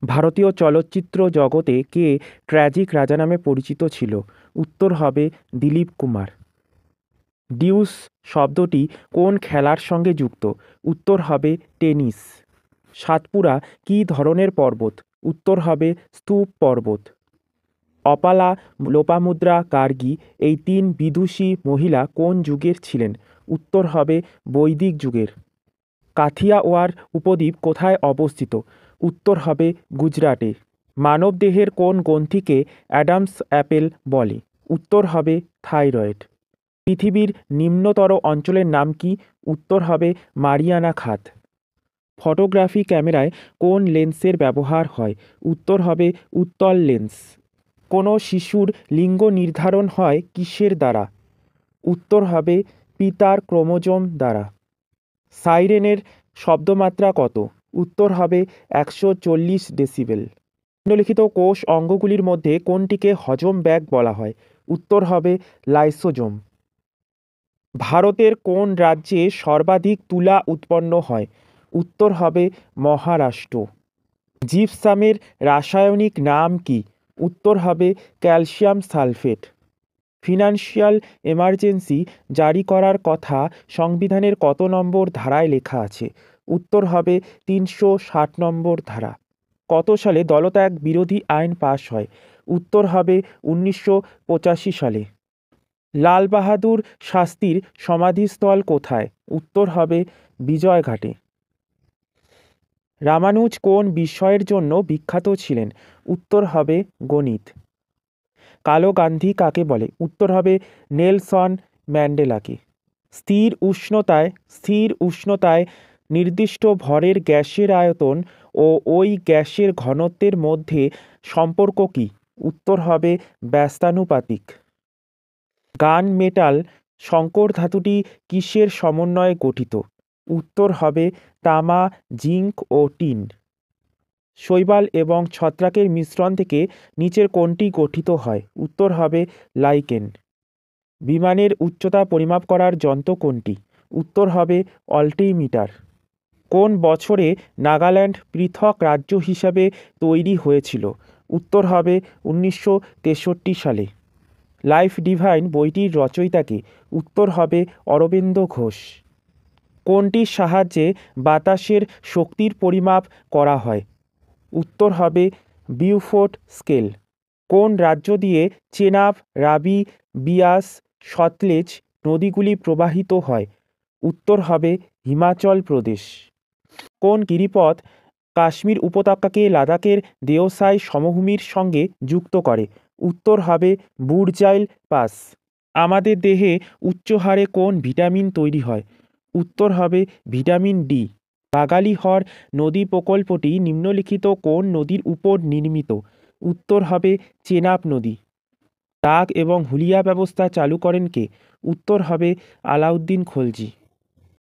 ভারতীয় চলচ্চিত্র জগতে কে ট্র্যাজিক রাজা নামে পরিচিত ছিল? উত্তর হবে দিলীপ কুমার। ডিউস শব্দটি কোন খেলার সঙ্গে যুক্ত? উত্তর হবে টেনিস। সাতপুরা কী ধরনের পর্বত? উত্তর হবে স্তূপ পর্বত। অপালা, লোপামুদ্রা, গার্গী এই তিন বিদুষী মহিলা কোন যুগের ছিলেন? উত্তর হবে বৈদিক যুগের। কাথিয়াওয়াড় উপদ্বীপ কোথায় অবস্থিত? উত্তর হবে গুজরাটে। মানবদেহের কোন গ্রন্থিকে অ্যাডামস অ্যাপেল বলে? উত্তর হবে থাইরয়েড। পৃথিবীর নিম্নতর অঞ্চলের নাম কি? উত্তর হবে মারিয়ানা খাত। ফটোগ্রাফি ক্যামেরায় কোন লেন্সের ব্যবহার হয়? উত্তর হবে উত্তল লেন্স। কোনো শিশুর লিঙ্গ নির্ধারণ হয় কিসের দ্বারা? উত্তর হবে পিতার ক্রোমোজোম দ্বারা। সাইরেনের শব্দমাত্রা কত? উত্তর হবে 140 ডেসিবেল। নিম্নলিখিত কোষ অঙ্গগুলির মধ্যে কোনটিকে হজম ব্যাগ বলা হয়? উত্তর হবে লাইসোজোম। ভারতের কোন রাজ্যে সর্বাধিক তুলা উৎপন্ন হয়? উত্তর হবে মহারাষ্ট্র। জিপসামের রাসায়নিক নাম কি? উত্তর হবে ক্যালসিয়াম সালফেট। ফিনান্সিয়াল এমার্জেন্সি জারি করার কথা সংবিধানের কত নম্বর ধারায় লেখা আছে? উত্তর হবে 360 নম্বর ধারা। কত সালে দলত্যাগ বিরোধী আইন পাশ হয়? উত্তর হবে 1985 সালে। লাল বাহাদুর শাস্ত্রীর সমাধিস্থল কোথায়? উত্তর হবে বিজয়ঘাটে। রামানুজ কোন বিষয়ের জন্য বিখ্যাত ছিলেন? উত্তর হবে গণিত। কালো গান্ধী কাকে বলে? উত্তর হবে নেলসন ম্যান্ডেলাকে। স্থির উষ্ণতায় নির্দিষ্ট ভরের গ্যাসের আয়তন ও ওই গ্যাসের ঘনত্বের মধ্যে সম্পর্ক কী? উত্তর হবে ব্যস্তানুপাতিক। গান মেটাল সংকর ধাতুটি কিসের সমন্বয়ে গঠিত? উত্তর হবে তামা, জিঙ্ক ও টিন। শৈবাল এবং ছত্রাকের মিশ্রণ থেকে নিচের কোনটি গঠিত হয়? উত্তর হবে লাইকেন। বিমানের উচ্চতা পরিমাপ করার যন্ত্র কোনটি? উত্তর হবে অল্টিমিটার। কোন বছরে নাগাল্যান্ড পৃথক রাজ্য হিসাবে তৈরি হয়েছিল? উত্তর হবে 1963 সালে। লাইফ ডিভাইন বইটির রচয়িতা কে? উত্তর হবে অরবিন্দ ঘোষ। কোনটির সাহায্যে বাতাসের শক্তির পরিমাপ করা হয়? উত্তর হবে বিউফোর্ট স্কেল। কোন রাজ্য দিয়ে চেনাব, রাবি, বিয়াস, সতলেজ নদীগুলি প্রবাহিত হয়? উত্তর হবে হিমাচল প্রদেশ। কোন গিরিপথ কাশ্মীর উপত্যকাকে লাদাখের দেওসাই সমভূমির সঙ্গে যুক্ত করে? উত্তর হবে বুরজাইল পাস। আমাদের দেহে উচ্চ হারে কোন ভিটামিন তৈরি হয়? উত্তর হবে ভিটামিন ডি। বাগালিহর নদী প্রকল্পটি নিম্নলিখিত কোন নদীর উপর নির্মিত? উত্তর হবে চেনাব নদী। ডাক এবং হুলিয়া ব্যবস্থা চালু করেন কে? উত্তর হবে আলাউদ্দিন খলজি।